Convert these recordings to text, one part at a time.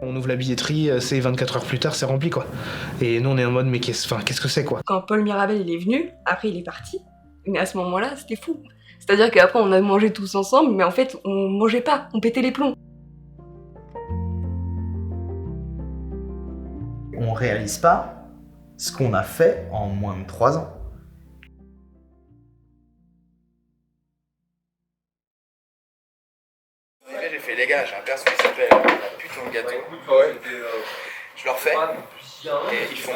On ouvre la billetterie, c'est 24 heures plus tard, c'est rempli quoi. Et nous on est en mode mais qu'est-ce que c'est quoi. Quand Paul Mirabel il est venu, après il est parti, mais à ce moment-là c'était fou. C'est-à-dire qu'après on a mangé tous ensemble, mais en fait on mangeait pas, on pétait les plombs. On réalise pas ce qu'on a fait en moins de 3 ans. J'ai fait les gars, j'ai un perso qui s'appelle la pute dans le gâteau. Je leur fais et ils font.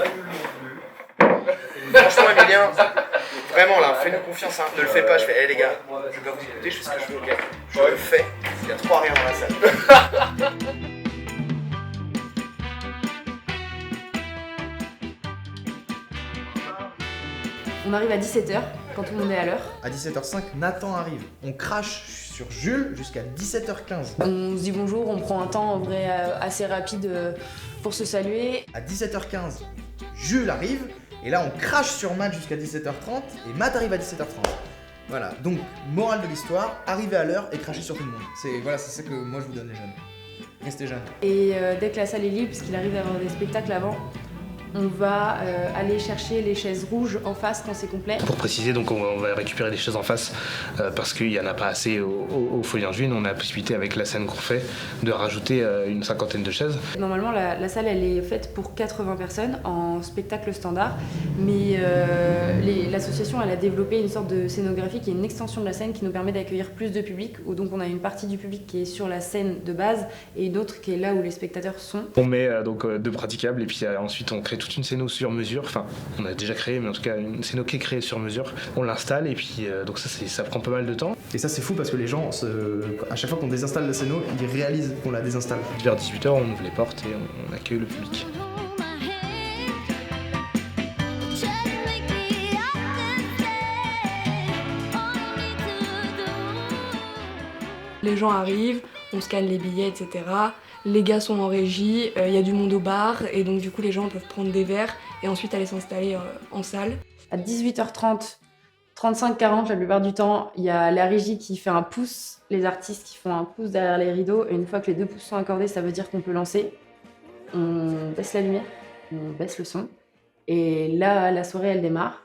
Franchement Emilien, vraiment là, fais-nous confiance, hein. Ne le fais pas, je fais, les gars, je vais vous écouter, je fais ce que je veux, ok. Je le fais, il y a 3 rien dans la salle. On arrive à 17h quand tout le monde est à l'heure. À 17h05, Nathan arrive. On crache sur Jules jusqu'à 17h15. On se dit bonjour, on prend un temps en vrai assez rapide pour se saluer. À 17h15, Jules arrive. Et là, on crache sur Matt jusqu'à 17h30. Et Matt arrive à 17h30. Voilà, donc, morale de l'histoire, arriver à l'heure et cracher sur tout le monde. C'est ça que moi je vous donne les jeunes. Restez jeunes. Et dès que la salle est libre, parce qu'il arrive à avoir des spectacles avant, on va aller chercher les chaises rouges en face quand c'est complet. Pour préciser, donc on va récupérer les chaises en face parce qu'il n'y en a pas assez au Folies Angevines. On a la possibilité avec la scène qu'on fait de rajouter une 50aine de chaises. Normalement la salle elle est faite pour 80 personnes en spectacle standard, mais l'association elle a développé une sorte de scénographie qui est une extension de la scène qui nous permet d'accueillir plus de public, où donc on a une partie du public qui est sur la scène de base et une autre qui est là où les spectateurs sont. On met donc deux praticables et puis ensuite on crée toute une scéno sur mesure, enfin on a déjà créé mais en tout cas une scéno qui est créée sur mesure, on l'installe et puis donc ça prend pas mal de temps. Et ça c'est fou parce que les gens, à chaque fois qu'on désinstalle la scéno, ils réalisent qu'on la désinstalle. Vers 18h on ouvre les portes et on accueille le public. Les gens arrivent, on scanne les billets, etc. Les gars sont en régie, il y a du monde au bar, et donc du coup les gens peuvent prendre des verres et ensuite aller s'installer en salle. À 18h30, 35-40 la plupart du temps, il y a la régie qui fait un pouce, les artistes qui font un pouce derrière les rideaux, et une fois que les 2 pouces sont accordés, ça veut dire qu'on peut lancer. On baisse la lumière, on baisse le son, et là la soirée elle démarre.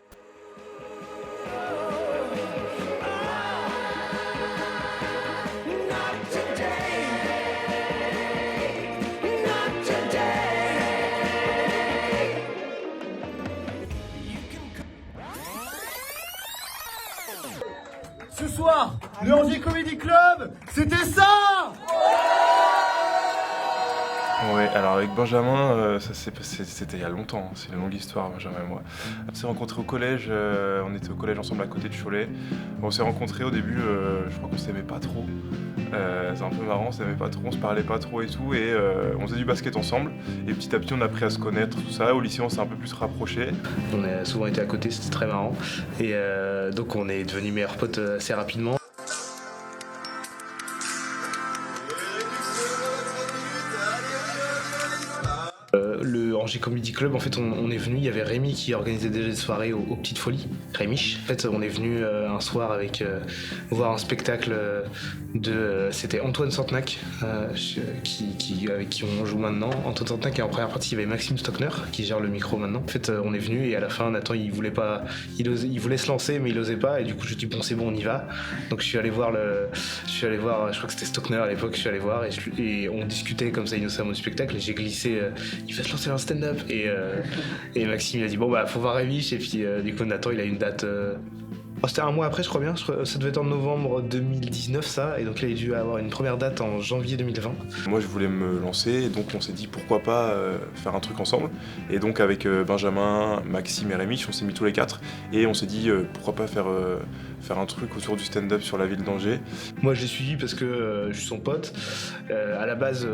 Ce soir, le Angers Comedy Club, c'était ça! Ouais, alors avec Benjamin, ça s'est passé, c'était il y a longtemps, c'est une longue histoire, Benjamin et moi. On s'est rencontrés au collège, on était au collège ensemble à côté de Cholet. On s'est rencontrés au début, je crois qu'on s'aimait pas trop. C'est un peu marrant, on s'aimait pas trop, on se parlait pas trop et tout, et on faisait du basket ensemble. Et petit à petit, on a appris à se connaître, tout ça. Au lycée, on s'est un peu plus rapprochés. On a souvent été à côté, c'était très marrant. Et donc on est devenus meilleurs potes assez rapidement. Le Angers Comedy Club, en fait, on est venu, il y avait Rémi qui organisait déjà des soirées aux Petites Folies, Rémiche. En fait, on est venu un soir avec voir un spectacle c'était Antoine Santenac, avec qui on joue maintenant. Antoine Santenac, et en première partie, il y avait Maxime Stockner qui gère le micro maintenant. En fait, on est venu et à la fin, Nathan, il voulait se lancer, mais il osait pas. Et du coup, je dis bon, c'est bon, on y va. Donc, je suis allé voir, je crois que c'était Stockner à l'époque, je suis allé voir et on discutait comme ça innocemment du spectacle. Et j'ai glissé, il va se lancer dans le stand-up. Et Maxime, il a dit bon, bah, faut voir Rémiche. Et puis, du coup, Nathan, il a une date. C'était un mois après, je crois bien. Ça devait être en novembre 2019, ça. Et donc là, il a dû avoir une première date en janvier 2020. Moi, je voulais me lancer, et donc on s'est dit pourquoi pas faire un truc ensemble. Et donc avec Benjamin, Maxime et Rémi, on s'est mis tous les 4. Et on s'est dit pourquoi pas faire un truc autour du stand-up sur la ville d'Angers. Moi, j'ai suivi parce que je suis son pote. À la base,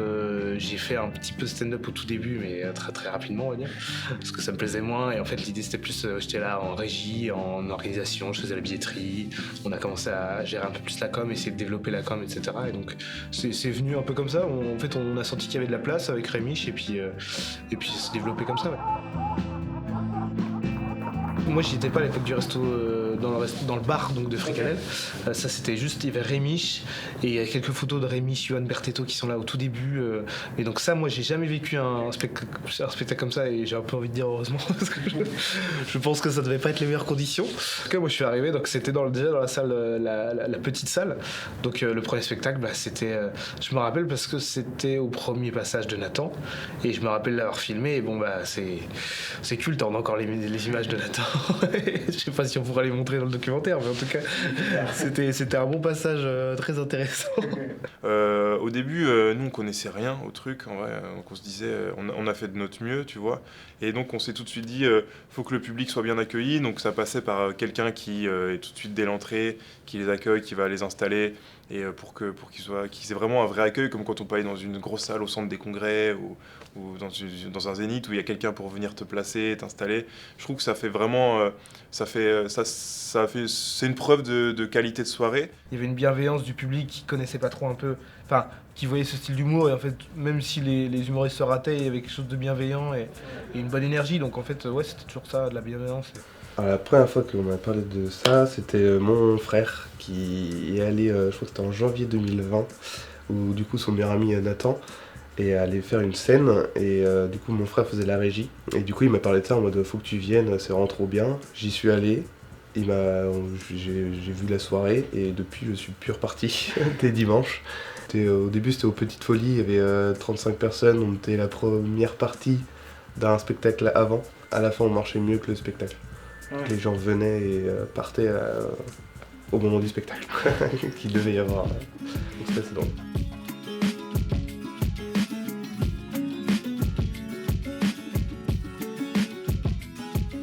j'ai fait un petit peu stand-up au tout début, mais très très rapidement, on va dire. Parce que ça me plaisait moins. Et en fait, l'idée, c'était plus, j'étais là en régie, en organisation, je faisais la billetterie, on a commencé à gérer un peu plus la com, essayer de développer la com, etc. Et donc c'est venu un peu comme ça. On a senti qu'il y avait de la place avec Rémiche et puis ça s'est développé comme ça. Ouais. Moi, j'y étais pas à l'époque du resto, dans le bar donc de Fricadelle. Ça, c'était juste, il y avait Rémiche et il y a quelques photos de Rémiche, Johan Bertetto qui sont là au tout début. Et donc ça, moi, j'ai jamais vécu un spectacle comme ça et j'ai un peu envie de dire heureusement parce que je pense que ça devait pas être les meilleures conditions. En tout cas, moi, je suis arrivé, donc c'était déjà dans la salle, la petite salle. Donc le premier spectacle, c'était, je me rappelle parce que c'était au premier passage de Nathan et je me rappelle l'avoir filmé. Et bon, c'est culte, on a encore les images de Nathan. Je sais pas si on pourra les montrer dans le documentaire, mais en tout cas, c'était un bon passage très intéressant. Au début, nous on connaissait rien au truc, en vrai, donc on se disait, on a fait de notre mieux, tu vois, et donc on s'est tout de suite dit, faut que le public soit bien accueilli, donc ça passait par quelqu'un qui est tout de suite dès l'entrée, qui les accueille, qui va les installer, et pour qu'ils aient vraiment un vrai accueil, comme quand on peut aller dans une grosse salle au centre des congrès ou dans un zénith où il y a quelqu'un pour venir te placer, t'installer. Je trouve que ça fait vraiment, c'est une preuve de qualité de soirée. Il y avait une bienveillance du public qui connaissait pas trop un peu, enfin, qui voyait ce style d'humour et en fait, même si les humoristes se rataient, il y avait quelque chose de bienveillant et une bonne énergie. Donc en fait, ouais, c'était toujours ça, de la bienveillance. Alors, la première fois qu'on m'a parlé de ça, c'était mon frère qui est allé, je crois que c'était en janvier 2020, où du coup son meilleur ami Nathan est allé faire une scène et du coup mon frère faisait la régie et du coup il m'a parlé de ça en mode faut que tu viennes, c'est vraiment trop bien. J'y suis allé, j'ai vu la soirée et depuis je suis plus reparti dès dimanche. Au début c'était aux Petites Folies, il y avait 35 personnes, on était la première partie d'un spectacle avant. À la fin on marchait mieux que le spectacle. Ouais. Les gens venaient et partaient au moment du spectacle qu'il devait y avoir. Donc c'était assez drôle.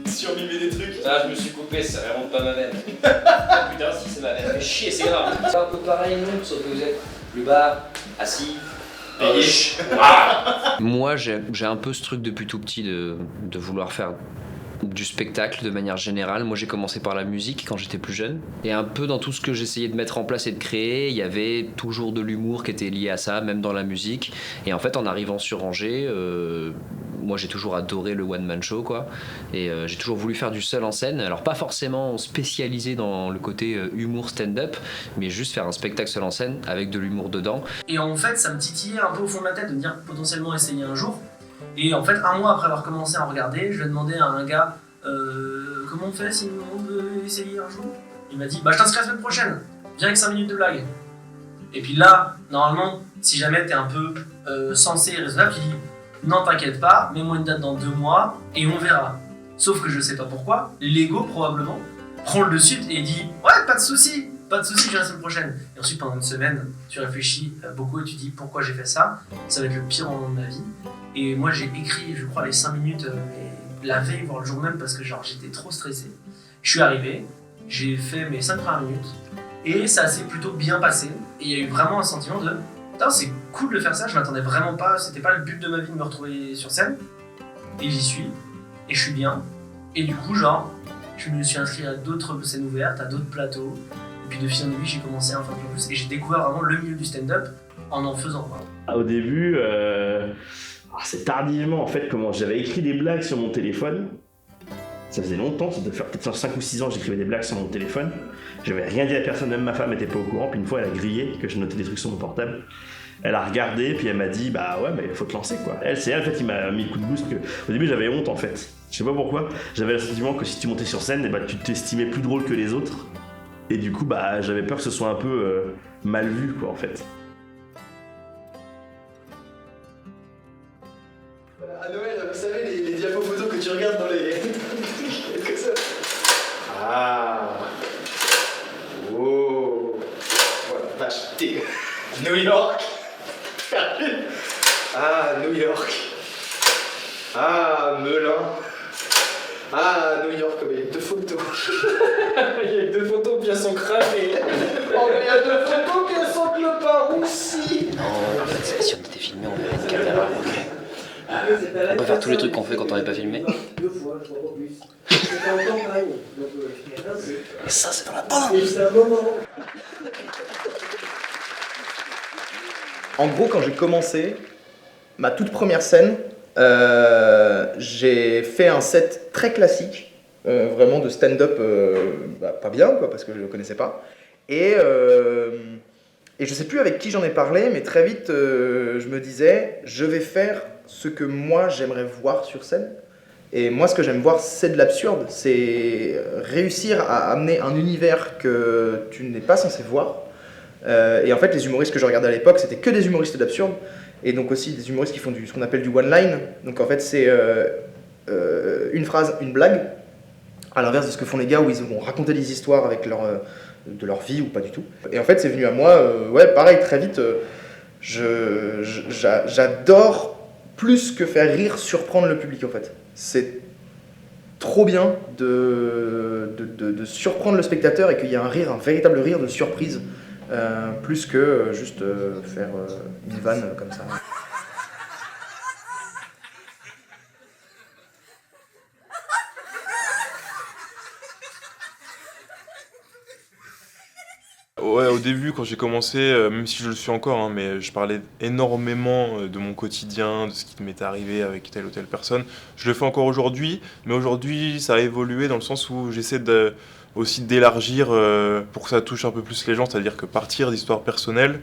Survivre des trucs. Ah, je me suis coupé, c'est vraiment pas ma veine. Putain, si c'est ma veine, fait chier, c'est grave. C'est un peu pareil, non, sauf que vous êtes plus bas, assis, payé. Moi, j'ai un peu ce truc depuis tout petit de vouloir faire du spectacle de manière générale. Moi, j'ai commencé par la musique quand j'étais plus jeune. Et un peu dans tout ce que j'essayais de mettre en place et de créer, il y avait toujours de l'humour qui était lié à ça, même dans la musique. Et en fait, en arrivant sur Angers, moi, j'ai toujours adoré le one-man show, quoi. Et j'ai toujours voulu faire du seul en scène. Alors, pas forcément spécialisé dans le côté humour stand-up, mais juste faire un spectacle seul en scène avec de l'humour dedans. Et en fait, ça me titillait un peu au fond de ma tête de me dire potentiellement essayer un jour. Et en fait, un mois après avoir commencé à en regarder, je lui ai demandé à un gars comment on fait si on veut essayer un jour. Il m'a dit je t'inscris la semaine prochaine, viens avec 5 minutes de blague. Et puis là, normalement, si jamais t'es un peu sensé et raisonnable, tu dis non, t'inquiète pas, mets-moi une date dans 2 mois et on verra. Sauf que je sais pas pourquoi, l'ego probablement prend le dessus et dit ouais, pas de soucis, je viens la semaine prochaine. Et ensuite, pendant une semaine, tu réfléchis beaucoup et tu dis pourquoi j'ai fait ça, ça va être le pire moment de ma vie. Et moi, j'ai écrit, je crois, les 5 minutes la veille, voire le jour même, parce que j'étais trop stressé. Je suis arrivé, j'ai fait mes 5 premières minutes et ça s'est plutôt bien passé. Et il y a eu vraiment un sentiment de putain, c'est cool de faire ça, je m'attendais vraiment pas, c'était pas le but de ma vie de me retrouver sur scène. Et j'y suis, et je suis bien. Et du coup, je me suis inscrit à d'autres scènes ouvertes, à d'autres plateaux. Et puis de fil en aiguille, j'ai commencé à en faire un peu plus. Et j'ai découvert vraiment le milieu du stand-up en faisant. Au début, c'est tardivement en fait comment j'avais écrit des blagues sur mon téléphone. Ça faisait longtemps, ça devait faire peut-être 5 ou 6 ans que j'écrivais des blagues sur mon téléphone. J'avais rien dit à personne, même ma femme n'était pas au courant. Puis une fois, elle a grillé que je notais des trucs sur mon portable. Elle a regardé, puis elle m'a dit ouais, mais faut te lancer quoi. C'est elle en fait qui m'a mis le coup de boost. Au début, j'avais honte en fait. Je sais pas pourquoi. J'avais le sentiment que si tu montais sur scène, tu t'estimais plus drôle que les autres. Et du coup, j'avais peur que ce soit un peu mal vu quoi en fait. À Noël, vous savez, les diapos photos que tu regardes dans les... Comme ça. Ah. Oh. Voilà, vache. T'es... New York. Ah, New York. Ah, Melun. Ah, New York, il y a 2 photos. Il y a 2 photos, puis elles sont cramées. Oh, mais il y a 2 photos, puis elles sont clopards aussi. Non, en fait, si on était filmé, on verrait une caméra. On peut faire tous les trucs qu'on fait quand on n'est pas filmé. 2 fois, je crois pas plus. C'était en campagne, donc Et ça, c'est dans la bonne. En gros, quand j'ai commencé, ma toute première scène, j'ai fait un set très classique, vraiment de stand-up, pas bien, quoi, parce que je ne le connaissais pas. Et je sais plus avec qui j'en ai parlé, mais très vite, je me disais, je vais faire ce que moi j'aimerais voir sur scène. Et moi, ce que j'aime voir, c'est de l'absurde. C'est réussir à amener un univers que tu n'es pas censé voir. Et en fait, les humoristes que je regardais à l'époque, c'était que des humoristes d'absurde. Et donc aussi des humoristes qui font ce qu'on appelle du one-line. Donc en fait, c'est une phrase, une blague. À l'inverse de ce que font les gars où ils vont raconter des histoires avec de leur vie ou pas du tout. Et en fait, c'est venu à moi, ouais, pareil, très vite. J'adore plus que faire rire, surprendre le public en fait. C'est trop bien de surprendre le spectateur et qu'il y ait un rire, un véritable rire de surprise, plus que juste faire une vanne comme ça. Ouais, au début, quand j'ai commencé, même si je le suis encore, hein, mais je parlais énormément de mon quotidien, de ce qui m'est arrivé avec telle ou telle personne. Je le fais encore aujourd'hui, mais aujourd'hui, ça a évolué dans le sens où j'essaie aussi d'élargir pour que ça touche un peu plus les gens, c'est-à-dire que partir d'histoires personnelles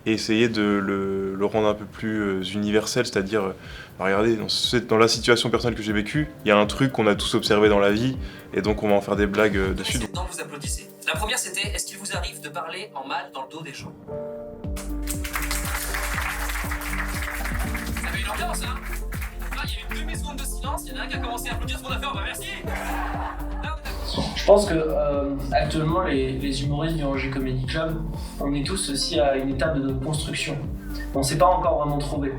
et essayer de le rendre un peu plus universel, c'est-à-dire, regardez, dans la situation personnelle que j'ai vécue, il y a un truc qu'on a tous observé dans la vie, et donc on va en faire des blagues dessus. Maintenant, vous applaudissez. La première, c'était est-ce qu'il vous arrive de parler en mal dans le dos des gens? Ça avait une ambiance, hein? Là, il y a eu 2 millisecondes de silence, il y en a un qui a commencé à applaudir, tout le monde a fait, oh bah merci! Je pense que actuellement, les humoristes du Angers Comedy Club, on est tous aussi à une étape de notre construction. On ne s'est pas encore vraiment trouvé.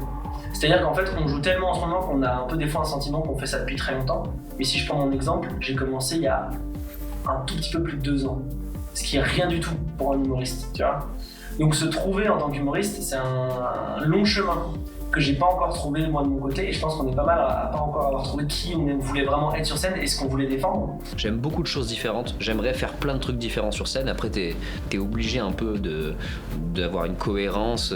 C'est-à-dire qu'en fait, on joue tellement en ce moment qu'on a un peu des fois un sentiment qu'on fait ça depuis très longtemps. Mais si je prends mon exemple, j'ai commencé il y a un tout petit peu plus de 2 ans. Ce qui est rien du tout pour un humoriste, tu vois. Donc se trouver en tant qu'humoriste, c'est un long chemin que j'ai pas encore trouvé moi de mon côté, et je pense qu'on est pas mal à pas encore avoir trouvé qui on voulait vraiment être sur scène et ce qu'on voulait défendre. J'aime beaucoup de choses différentes, j'aimerais faire plein de trucs différents sur scène, après t'es obligé un peu d'avoir une cohérence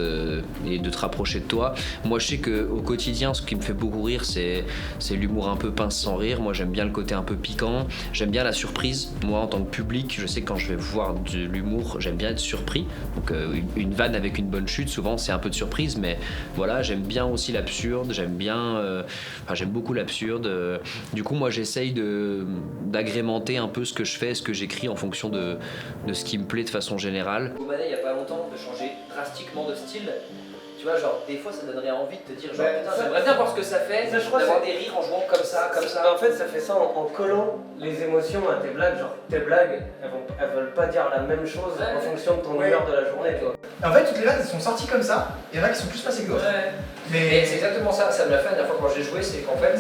et de te rapprocher de toi. Moi je sais qu'au quotidien ce qui me fait beaucoup rire c'est l'humour un peu pince sans rire, moi j'aime bien le côté un peu piquant, j'aime bien la surprise, moi en tant que public je sais que quand je vais voir de l'humour j'aime bien être surpris, donc une vanne avec une bonne chute souvent c'est un peu de surprise, mais voilà j'aime bien aussi l'absurde, j'aime beaucoup l'absurde. Du coup, moi, j'essaye d'agrémenter un peu ce que je fais, ce que j'écris en fonction de ce qui me plaît de façon générale. Au Manet, il n'y a pas longtemps, de changer drastiquement de style. Tu vois, genre, des fois, ça donnerait envie de te dire, genre, putain, j'aimerais bien voir ce que ça fait, d'avoir des rires en jouant comme ça, comme ça. En fait, ça fait ça en collant les émotions à tes blagues. Genre, tes blagues, elles veulent pas dire la même chose en fonction de ton humeur de la journée, tu vois. En fait, toutes les vannes, elles sont sorties comme ça, il y en a qui sont plus passées que d'autres. Ouais. Mais c'est exactement ça, ça me l'a fait la dernière fois quand j'ai joué, c'est qu'en fait,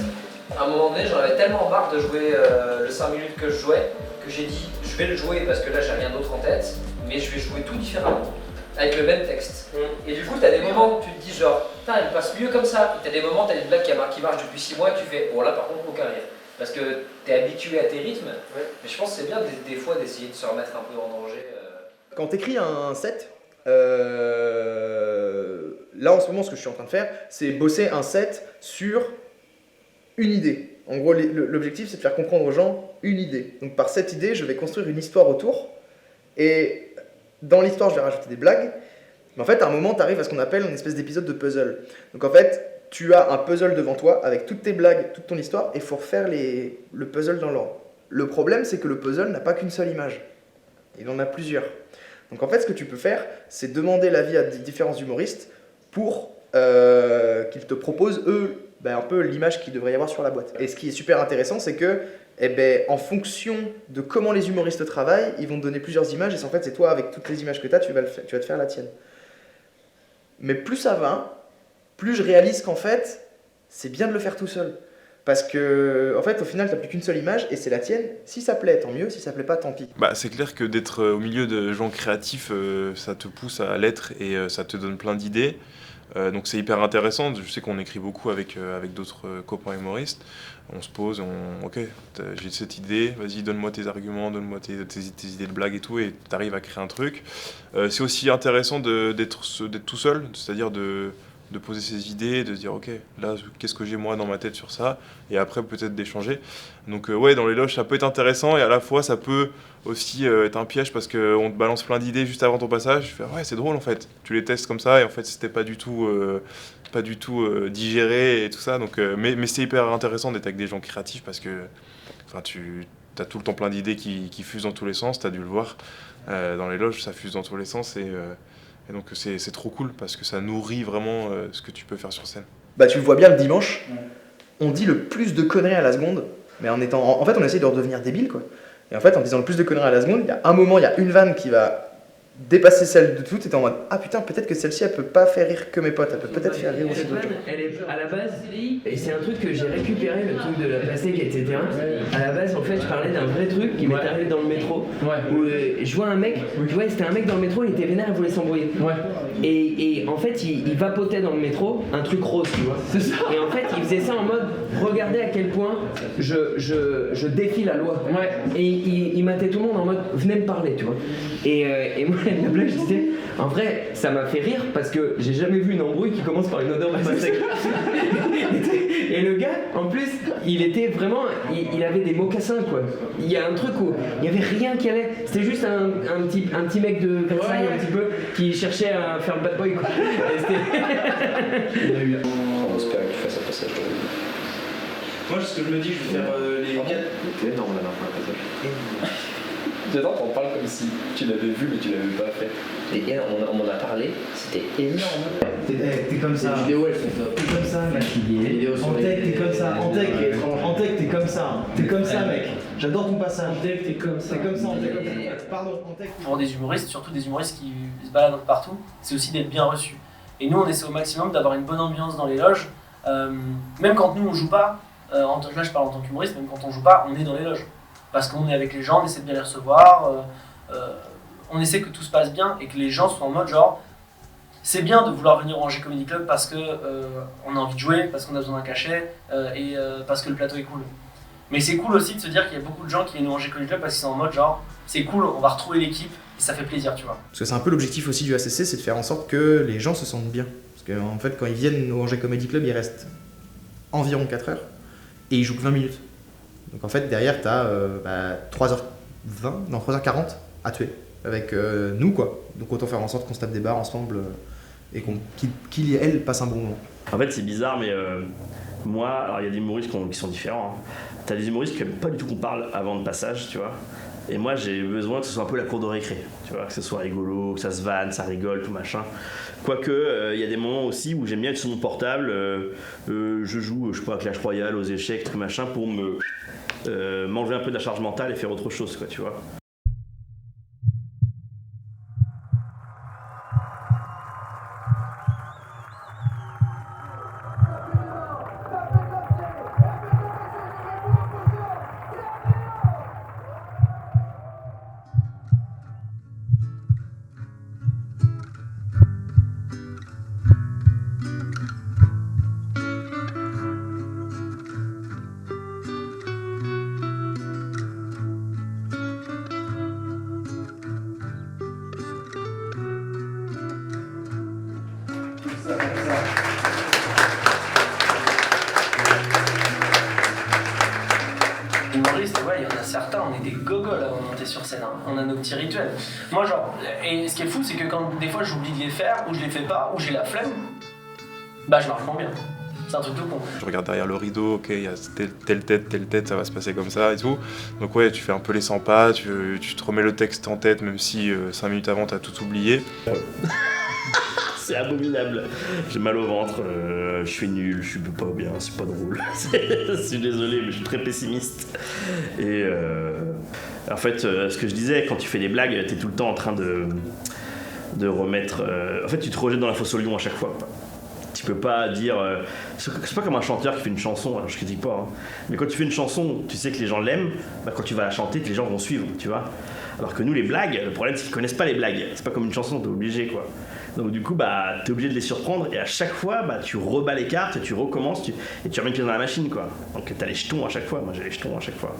à un moment donné, j'en avais tellement marre de jouer le 5 minutes que je jouais, que j'ai dit, je vais le jouer parce que là, j'ai rien d'autre en tête, mais je vais jouer tout différemment. Avec le même texte. Et du coup, t'as des moments où tu te dis genre, putain, il passe mieux comme ça. Et t'as des moments, t'as des blagues qui marchent depuis 6 mois et tu fais, bon là par contre, aucun rire. Parce que t'es habitué à tes rythmes. Mais je pense que c'est bien des fois d'essayer de se remettre un peu en danger. Quand t'écris un set, là en ce moment, ce que je suis en train de faire, c'est bosser un set sur une idée. En gros, l'objectif, c'est de faire comprendre aux gens une idée. Donc par cette idée, je vais construire une histoire autour. Et dans l'histoire, je vais rajouter des blagues. Mais en fait, à un moment, tu arrives à ce qu'on appelle une espèce d'épisode de puzzle. Donc en fait, tu as un puzzle devant toi avec toutes tes blagues, toute ton histoire, et il faut refaire le puzzle dans l'ordre. Le problème, c'est que le puzzle n'a pas qu'une seule image. Il en a plusieurs. Donc en fait, ce que tu peux faire, c'est demander l'avis à différents humoristes pour qu'ils te proposent, eux, un peu l'image qu'il devrait y avoir sur la boîte. Et ce qui est super intéressant, c'est que en fonction de comment les humoristes travaillent, ils vont te donner plusieurs images, et en fait, c'est toi, avec toutes les images que tu as, tu vas te faire la tienne. Mais plus ça va, plus je réalise qu'en fait, c'est bien de le faire tout seul. Parce que, en fait, au final, tu n'as plus qu'une seule image, et c'est la tienne. Si ça plaît, tant mieux. Si ça plaît pas, tant pis. C'est clair que d'être au milieu de gens créatifs, ça te pousse à l'être, et ça te donne plein d'idées. Donc c'est hyper intéressant. Je sais qu'on écrit beaucoup avec d'autres copains humoristes. On se pose, ok, j'ai cette idée, vas-y, donne-moi tes arguments, donne-moi tes idées de blagues et tout, et t'arrives à créer un truc. C'est aussi intéressant d'être tout seul, c'est-à-dire de poser ses idées, de se dire, ok, là, qu'est-ce que j'ai moi dans ma tête sur ça, et après peut-être d'échanger. Donc ouais, dans les loges, ça peut être intéressant, et à la fois, ça peut aussi être un piège, parce qu'on te balance plein d'idées juste avant ton passage. Tu fais, ouais, c'est drôle en fait. Tu les testes comme ça, et en fait, c'était pas du tout digéré et tout ça. Donc, mais c'est hyper intéressant d'être avec des gens créatifs, parce que tu as tout le temps plein d'idées qui fusent dans tous les sens. Tu as dû le voir dans les loges, ça fuse dans tous les sens, et donc c'est trop cool, parce que ça nourrit vraiment ce que tu peux faire sur scène. Bah tu le vois bien le dimanche, on dit le plus de conneries à la seconde, mais en fait on essaye de redevenir débile quoi. Et en fait en disant le plus de conneries à la seconde, il y a un moment, il y a une vanne qui va dépasser celle de toutes, et t'es en mode ah putain, peut-être que celle-ci elle peut pas faire rire que mes potes, elle peut peut-être faire rire aussi d'autres gens. Elle est à la base, et c'est un truc que j'ai récupéré, le truc de la plastique, etc. À la base, en fait, je parlais d'un vrai truc qui m'est arrivé dans le métro, où je vois un mec, tu vois, c'était un mec dans le métro, il était vénère, il voulait s'embrouiller. Et en fait, il vapotait dans le métro un truc rose, tu vois. Et en fait, il faisait ça en mode, regardez à quel point je défie la loi. Et il matait tout le monde en mode, venez me parler, tu vois. Et moi, la blague, je disais, en vrai, ça m'a fait rire parce que j'ai jamais vu une embrouille qui commence par une odeur de pastèque. Et le gars, en plus, il était vraiment, il avait des mocassins quoi. Il y a un truc où il y avait rien qui allait. C'était juste un petit mec de Versailles un petit peu qui cherchait à faire le bad boy quoi. On espère que tu fasses un passage de rue. Moi, ce que je me dis, je vais faire les 4. C'est énorme là, un passage. J'adore qu'on parle comme si tu l'avais vu mais tu l'avais pas fait. Et on m'en a parlé, c'était énorme. T'es comme ça. Les vidéos elles sont top. T'es comme ça, mec. En tech, t'es comme ça. En tech, t'es comme ça. T'es comme ça, mec. J'adore ton passage. En tech, t'es comme ça. T'es comme ça, en tech. Pardon, en tech. Pour des humoristes, surtout des humoristes qui se baladent partout, c'est aussi d'être bien reçus. Et nous, on essaie au maximum d'avoir une bonne ambiance dans les loges. Même quand nous on joue pas, là je parle en tant qu'humoriste, même quand on joue pas, on est dans les loges. Parce qu'on est avec les gens, on essaie de bien les recevoir, on essaie que tout se passe bien et que les gens soient en mode genre c'est bien de vouloir venir au Angers Comedy Club parce que on a envie de jouer, parce qu'on a besoin d'un cachet et parce que le plateau est cool. Mais c'est cool aussi de se dire qu'il y a beaucoup de gens qui viennent au Angers Comedy Club parce qu'ils sont en mode genre c'est cool, on va retrouver l'équipe et ça fait plaisir, tu vois. Parce que c'est un peu l'objectif aussi du ACC, c'est de faire en sorte que les gens se sentent bien. Parce qu'en fait quand ils viennent au Angers Comedy Club, ils restent environ 4 heures et ils jouent que 20 minutes. Donc en fait derrière t'as 3h20, non 3h40 à tuer avec nous quoi. Donc autant faire en sorte qu'on se tape des barres ensemble et qu'il et elle passe un bon moment. En fait c'est bizarre mais moi, alors il y a des humoristes qui sont différents. Hein. T'as des humoristes qui aiment pas du tout qu'on parle avant le passage, tu vois. Et moi j'ai besoin que ce soit un peu la cour de récré, tu vois, que ce soit rigolo, que ça se vanne, ça rigole, tout machin. Quoique, il y a des moments aussi où j'aime bien être sur mon portable, je joue, je sais pas, à Clash Royale, aux échecs, tout machin, pour m'enlever un peu de la charge mentale et faire autre chose, quoi, tu vois. Humoristes, ouais, il y en a certains, on est des gogoles avant de monter sur scène, hein. On a nos petits rituels. Moi, genre, et ce qui est fou, c'est que quand des fois j'oublie de les faire, ou je les fais pas, ou j'ai la flemme, bah je marche moins bien. C'est un truc tout con. Je regarde derrière le rideau, ok, il y a telle tête, ça va se passer comme ça et tout. Donc ouais, tu fais un peu les 100 pas, tu te remets le texte en tête, même si 5 minutes avant t'as tout oublié. C'est abominable. J'ai mal au ventre, je suis nul, je suis pas bien, c'est pas drôle. Je suis désolé, mais je suis très pessimiste. Et en fait, ce que je disais, quand tu fais des blagues, t'es tout le temps en train de remettre... en fait, tu te rejettes dans la fosse au lion à chaque fois. Tu peux pas dire. C'est pas comme un chanteur qui fait une chanson, alors je critique pas, hein. Mais quand tu fais une chanson, tu sais que les gens l'aiment, bah quand tu vas la chanter, les gens vont suivre, tu vois. Alors que nous, les blagues, le problème c'est qu'ils connaissent pas les blagues. C'est pas comme une chanson, t'es obligé quoi. Donc du coup, bah t'es obligé de les surprendre et à chaque fois, bah tu rebats les cartes et tu recommences et tu remets une pièce dans la machine quoi. Donc t'as les jetons à chaque fois, moi j'ai les jetons à chaque fois.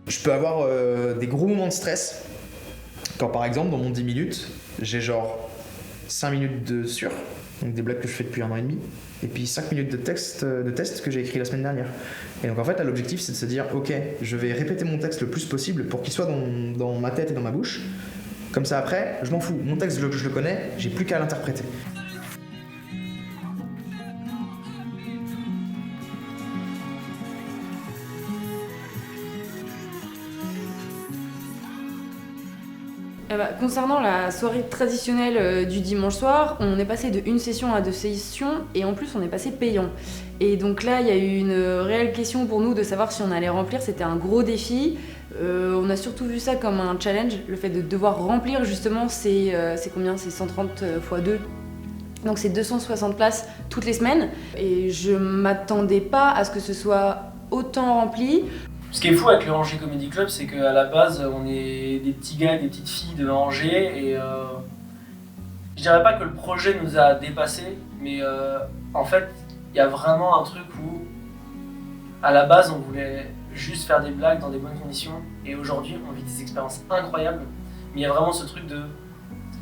Je peux avoir des gros moments de stress quand par exemple dans mon 10 minutes, j'ai genre 5 minutes de sur, donc des blagues que je fais depuis 1 an et demi, et puis 5 minutes de test que j'ai écrit la semaine dernière. Et donc en fait là, l'objectif c'est de se dire ok, je vais répéter mon texte le plus possible pour qu'il soit dans ma tête et dans ma bouche. Comme ça après, je m'en fous, mon texte je le connais, j'ai plus qu'à l'interpréter. Concernant la soirée traditionnelle du dimanche soir, on est passé de 1 session à 2 sessions et en plus on est passé payant. Et donc là il y a eu une réelle question pour nous de savoir si on allait remplir, c'était un gros défi. On a surtout vu ça comme un challenge, le fait de devoir remplir justement c'est combien ? C'est 130 x 2. Donc c'est 260 places toutes les semaines et je m'attendais pas à ce que ce soit autant rempli. Ce qui est fou avec le Angers Comedy Club, c'est qu'à la base, on est des petits gars et des petites filles de Angers et je dirais pas que le projet nous a dépassés, mais en fait, il y a vraiment un truc où à la base, on voulait juste faire des blagues dans des bonnes conditions et aujourd'hui, on vit des expériences incroyables, mais il y a vraiment ce truc de...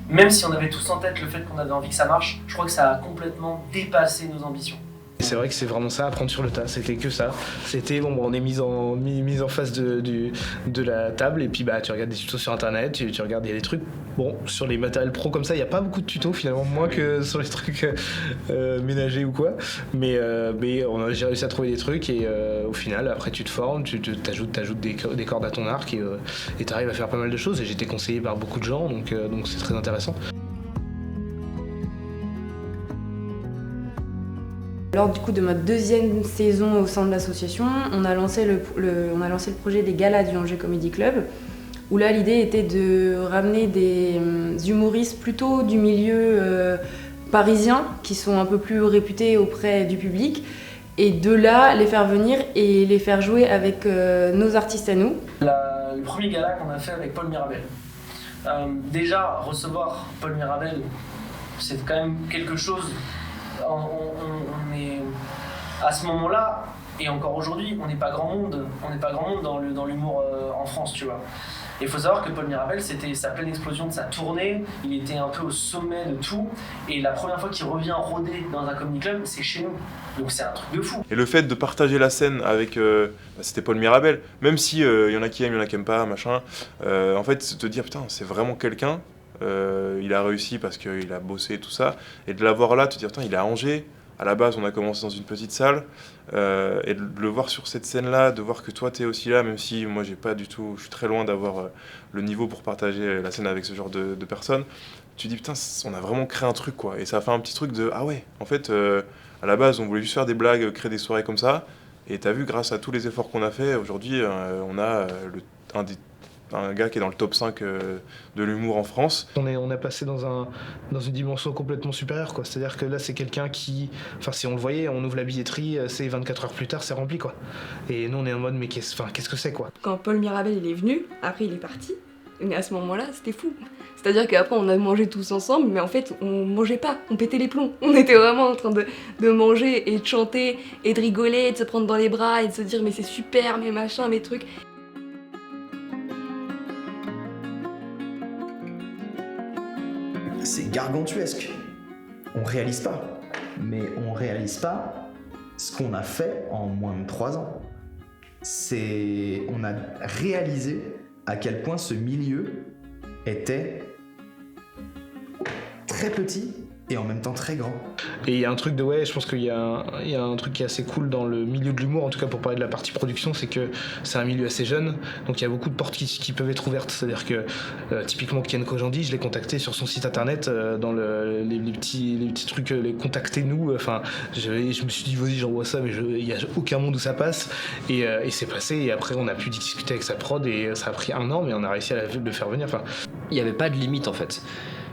Même si on avait tous en tête le fait qu'on avait envie que ça marche, je crois que ça a complètement dépassé nos ambitions. C'est vrai que c'est vraiment ça, apprendre sur le tas, c'était que ça. C'était bon, on est mis en face de la table et puis bah tu regardes des tutos sur internet, tu regardes, il y a des trucs, bon, sur les matériels pro comme ça, il n'y a pas beaucoup de tutos finalement, moins que sur les trucs ménagers ou quoi, mais j'ai réussi à trouver des trucs et au final, après tu te formes, t'ajoutes des cordes à ton arc et t'arrives à faire pas mal de choses et j'ai été conseillé par beaucoup de gens, donc c'est très intéressant. Lors du coup de ma 2e saison au sein de l'association, on a lancé le projet des galas du Angers Comedy Club, où là l'idée était de ramener des humoristes plutôt du milieu parisien, qui sont un peu plus réputés auprès du public, et de là les faire venir et les faire jouer avec nos artistes à nous. Le premier gala qu'on a fait avec Paul Mirabel. Déjà, recevoir Paul Mirabel, c'est quand même quelque chose... On est à ce moment-là et encore aujourd'hui, on n'est pas grand monde dans l'humour en France, tu vois. Et il faut savoir que Paul Mirabel, c'était sa pleine explosion de sa tournée, il était un peu au sommet de tout, et la première fois qu'il revient rôder dans un comedy club, c'est chez nous. Donc c'est un truc de fou. Et le fait de partager la scène avec, c'était Paul Mirabel, même si y en a qui aiment, il y en a qui aiment pas, machin, en fait, te dire putain, c'est vraiment quelqu'un. Il a réussi parce qu'il a bossé et tout ça, et de l'avoir là, te dire putain, il est à Angers, à la base on a commencé dans une petite salle, et de le voir sur cette scène là, de voir que toi t'es aussi là, même si moi je suis très loin d'avoir le niveau pour partager la scène avec ce genre de personnes, tu dis putain, on a vraiment créé un truc quoi, et ça a fait un petit truc de ah ouais, en fait à la base on voulait juste faire des blagues, créer des soirées comme ça, et t'as vu grâce à tous les efforts qu'on a fait, aujourd'hui on a un gars qui est dans le top 5 de l'humour en France. On a passé dans une dimension complètement supérieure, quoi. C'est-à-dire que là, c'est quelqu'un qui... Enfin, si on le voyait, on ouvre la billetterie, c'est 24 heures plus tard, c'est rempli, quoi. Et nous, on est en mode, mais qu'est-ce que c'est, quoi. Quand Paul Mirabel, il est venu, après, il est parti. Mais à ce moment-là, c'était fou. C'est-à-dire qu'après, on a mangé tous ensemble, mais en fait, on mangeait pas, on pétait les plombs. On était vraiment en train de manger et de chanter et de rigoler, et de se prendre dans les bras et de se dire, mais c'est super, mais machin, mes trucs. C'est gargantuesque. On réalise pas. Mais on réalise pas ce qu'on a fait en moins de 3 ans. On a réalisé à quel point ce milieu était très petit et en même temps très grand. Et il y a un truc je pense qu'il y a un truc qui est assez cool dans le milieu de l'humour, en tout cas pour parler de la partie production, c'est que c'est un milieu assez jeune, donc il y a beaucoup de portes qui peuvent être ouvertes. C'est-à-dire que typiquement Kian Kojandi, je l'ai contacté sur son site internet, dans les petits trucs, les contactez nous, enfin je me suis dit vas-y j'envoie ça, mais il n'y a aucun monde où ça passe, et c'est passé, et après on a pu discuter avec sa prod, et ça a pris 1 an, mais on a réussi à le faire venir. Enfin, il n'y avait pas de limite en fait.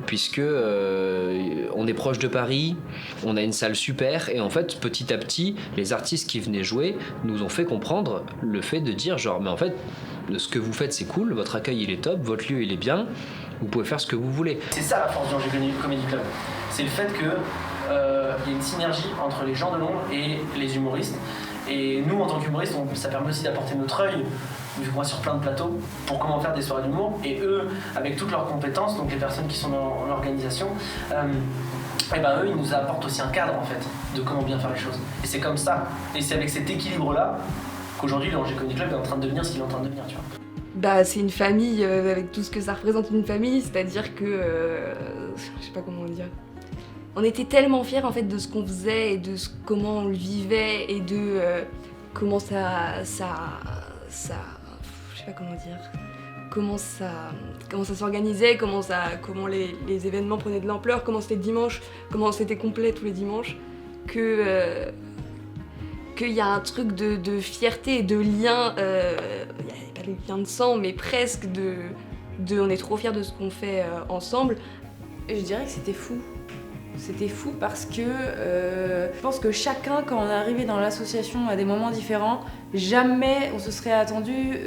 puisque on est proche de Paris, on a une salle super, et en fait, petit à petit, les artistes qui venaient jouer nous ont fait comprendre le fait de dire genre, mais en fait, ce que vous faites c'est cool, votre accueil il est top, votre lieu il est bien, vous pouvez faire ce que vous voulez. C'est ça la force du Angers Comedy Club, c'est le fait que y a une synergie entre les gens de l'ombre et les humoristes. Et nous, en tant qu'humoristes, ça permet aussi d'apporter notre œil, vu qu'on va sur plein de plateaux, pour comment faire des soirées d'humour. Et eux, avec toutes leurs compétences, donc les personnes qui sont en organisation, et ben eux, ils nous apportent aussi un cadre en fait de comment bien faire les choses. Et c'est comme ça, et c'est avec cet équilibre-là qu'aujourd'hui, le Angers Comedy Club est en train de devenir ce qu'il est en train de devenir, tu vois. Bah, c'est une famille avec tout ce que ça représente une famille, c'est-à-dire que je sais pas comment dire. On était tellement fiers en fait de ce qu'on faisait et de comment on le vivait et de comment ça je sais pas comment dire, comment ça s'organisait, comment les événements prenaient de l'ampleur, comment c'était dimanche, comment c'était complet tous les dimanches, qu'il y a un truc de fierté et de lien, il n'y a pas de lien de sang mais presque on est trop fiers de ce qu'on fait ensemble. Et je dirais que c'était fou. C'était fou parce que je pense que chacun, quand on est arrivé dans l'association à des moments différents, jamais on se serait attendu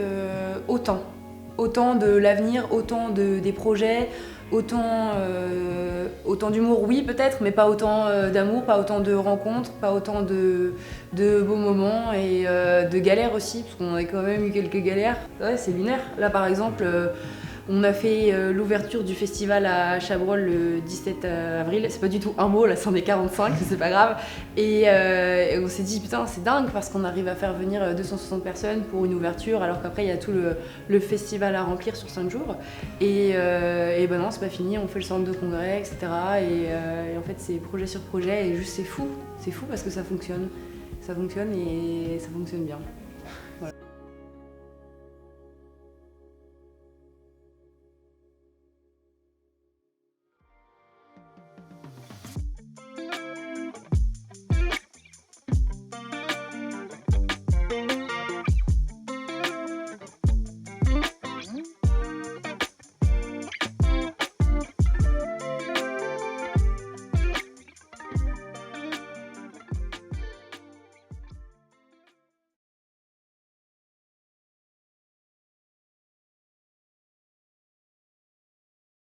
autant. Autant de l'avenir, autant des projets, autant d'humour, oui peut-être, mais pas autant d'amour, pas autant de rencontres, pas autant de beaux moments et de galères aussi, parce qu'on a quand même eu quelques galères. Ouais, c'est lunaire. Là par exemple, on a fait l'ouverture du festival à Chabrol le 17 avril. C'est pas du tout un mot, là c'en est 45, c'est pas grave. Et on s'est dit putain c'est dingue parce qu'on arrive à faire venir 260 personnes pour une ouverture alors qu'après il y a tout le festival à remplir sur 5 jours. Et ben non c'est pas fini, on fait le centre de congrès, etc. Et en fait c'est projet sur projet et juste c'est fou parce que ça fonctionne. Ça fonctionne et ça fonctionne bien.